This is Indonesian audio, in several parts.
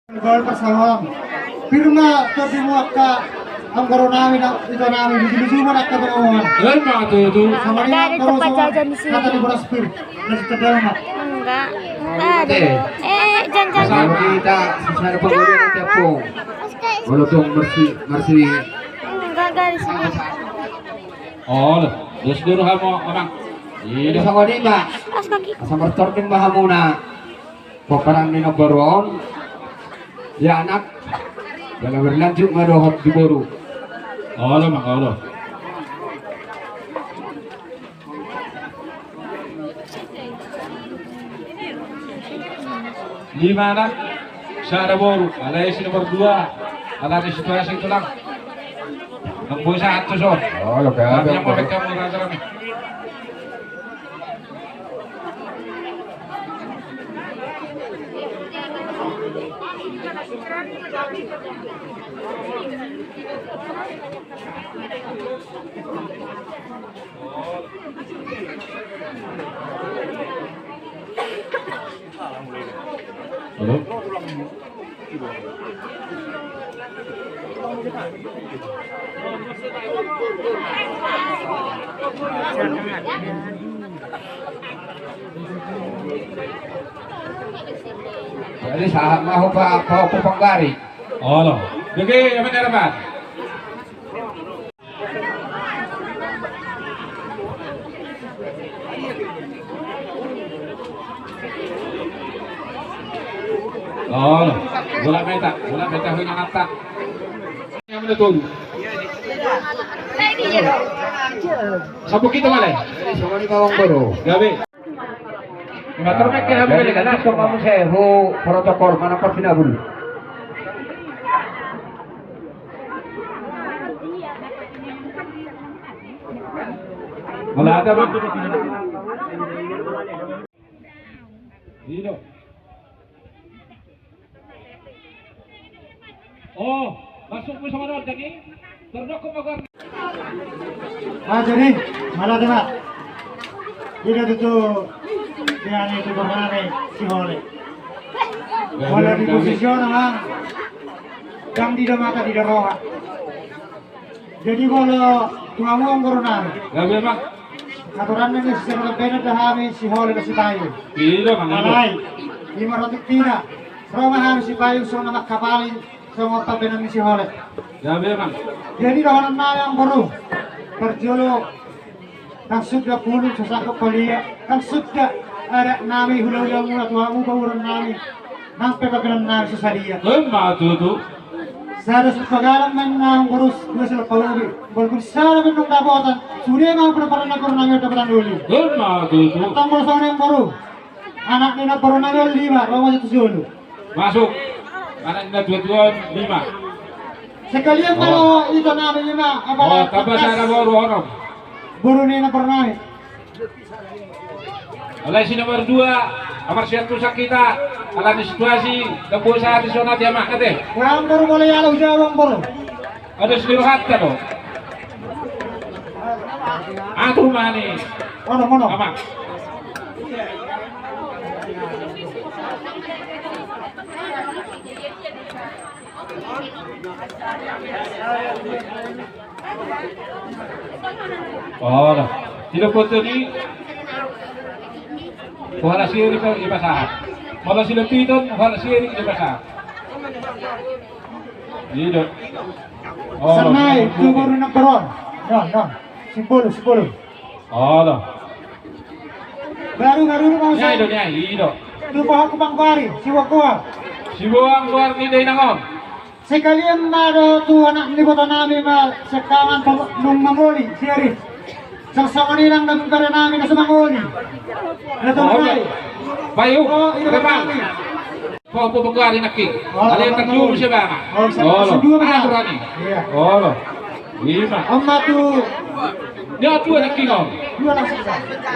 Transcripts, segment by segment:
Parsaoran firma tapi muaka ang garo namin ito namin binusuman at kabangawan. Yan mga tuto. Sama rin ang garo sa kata ni Boras Pir na sa Tadama. Enggak. Jangan. Kasama kita sa pagulong ng tiyapo. Malutong marsi. Enggak garis ini. Oh, terus dulu kamu orang. Ini sa kanila. As kaki. Sa martorking mahamuna. Paparang ni nagbaron. Ya anak. Dalam berlanjut madohot di boru. Allah mak Allah. Di mana? Saya boru. Alay si nomor 2. Ala di situasi itu lang. Ang busa at susod. Oh, lo kaya Kami yang mabek kamu rasa kami. Halo? Jadi saat mau penggari. Oh, lo. Bagi apa harapan? Oh, lo. Bola meta hunya nata. Yang menetun. Sabu kita malay. Jadi semua di bawang baru. Gabi. Motor mek kaya Jadi beli kan? kamu sehu protokol mana persinabul. Wala ada bang. Dito. Oh, masuk mo sa manod dagi. Terdok ko magar. Jadi malah dengar. Tidak itu yang itu berani si Hole. Hole di posisi orang yang tidak mata tidak roha. Jadi kalau ngomong corona, Gabi bang. aturan ini sistem berbeda dah si Hole dan si Bayu. Dito man. Malay, 500 tina. Roma kami si Bayu so na kapalin so ngopapin namin si Hole. Gabi bang. Jadi dahanan na yang baru berjuluk kan sudah puluh sesako kuliah kan sudah ada nami hulau yang mula tuamu bauran nami nampe papilan nami sesaria. Lemah tutu. Saya sepagalan menang urus dua sila pauli. Walaupun saya menung dapotan sudah mau preparan na corona nami dapotan dulu. Lemah tutu. Tanggal sana yang baru anak nina corona nami 5 Roma itu dulu. Masuk. Anak ina 5. Sekalian kalau itu nami 5 Oh, apalagi tapos sana baru orang. buru nina corona. Alay si nomor 2. Amar siya sa kita. Alam ni situasi. Dampo sa atin sonat yamak natin. Yang baru boleh yalau jawang baru. Ada seliruhat ka no? Ato mani. Mana? Amak. Oh, dah. Sila po ito ni wala siya rin pa ipasahan. Wala sila piton, wala siya rin ipasahan. Dito. Oh, Sanay, itu baru nak peron. Nah, sepuluh. Oh, dah. Baru ni mau Nyai do, saya. nyai. Dito. Itu bawa ke Bangkuari, siwa kuah. Si Buang luar ni day nangon. Sekalian ada tu anak ni bota nami ma sekawan nung mangoli, siari. Sasama nilang nagkara namin na sa mangoli. Ano Okay. Bayu. Oh, ini Repang. kami. Kau po pagkari na king. Oh, Alay ang tagyong siya ba? Oh, sa dua ba? Ato rani. Iya. Oh, lo. Lima. Amma tu Dia dua na king on. dua lang sa.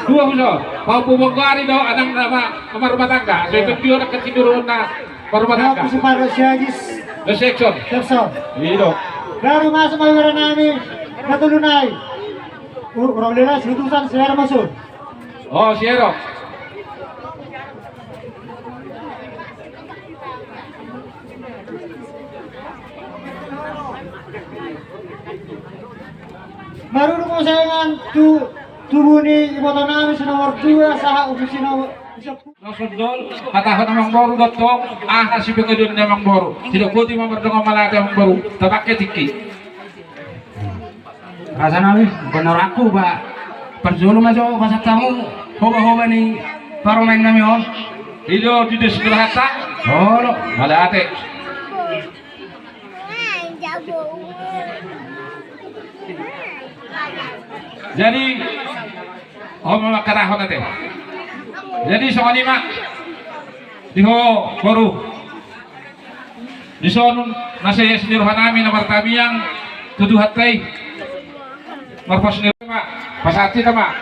Dua puso. Kau po pagkari daw anang nama rumah tangga. So ito piyo na katiduroon na rumah tangga. Aku separa siagis. The section. Terso. Dito. Baru masuk malwira namin natulunay. Orang lelas utusan saya masuk. Oh, Sierra. Baru ko sayangan tubuh ni ibu tanah sa nomor 2 sa opisina Nasundol, katahon namang baru dotong, si pengedun namang baru. Tidak putih memerdong malate namang baru, tabaknya tiki. Rasa nabi, benar aku ba. Perjulu masuk pasak tamu, hoba-hoba nih paromen kami on. Ido tidak segera hata, Oh, lo. malate. Jadi, mama katahon nate. Jadi soal lima, diho baru. Di sonun nasa yes nirhanami na martami yang tuduhat kay marpas nirma pasati tama.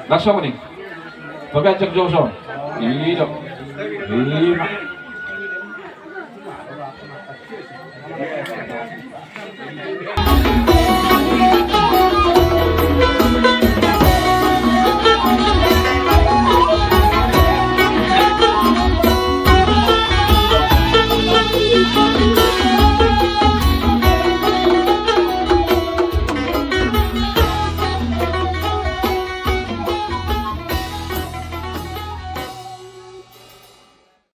Langsung nih, pagkacak Johnson, ini dong, 5.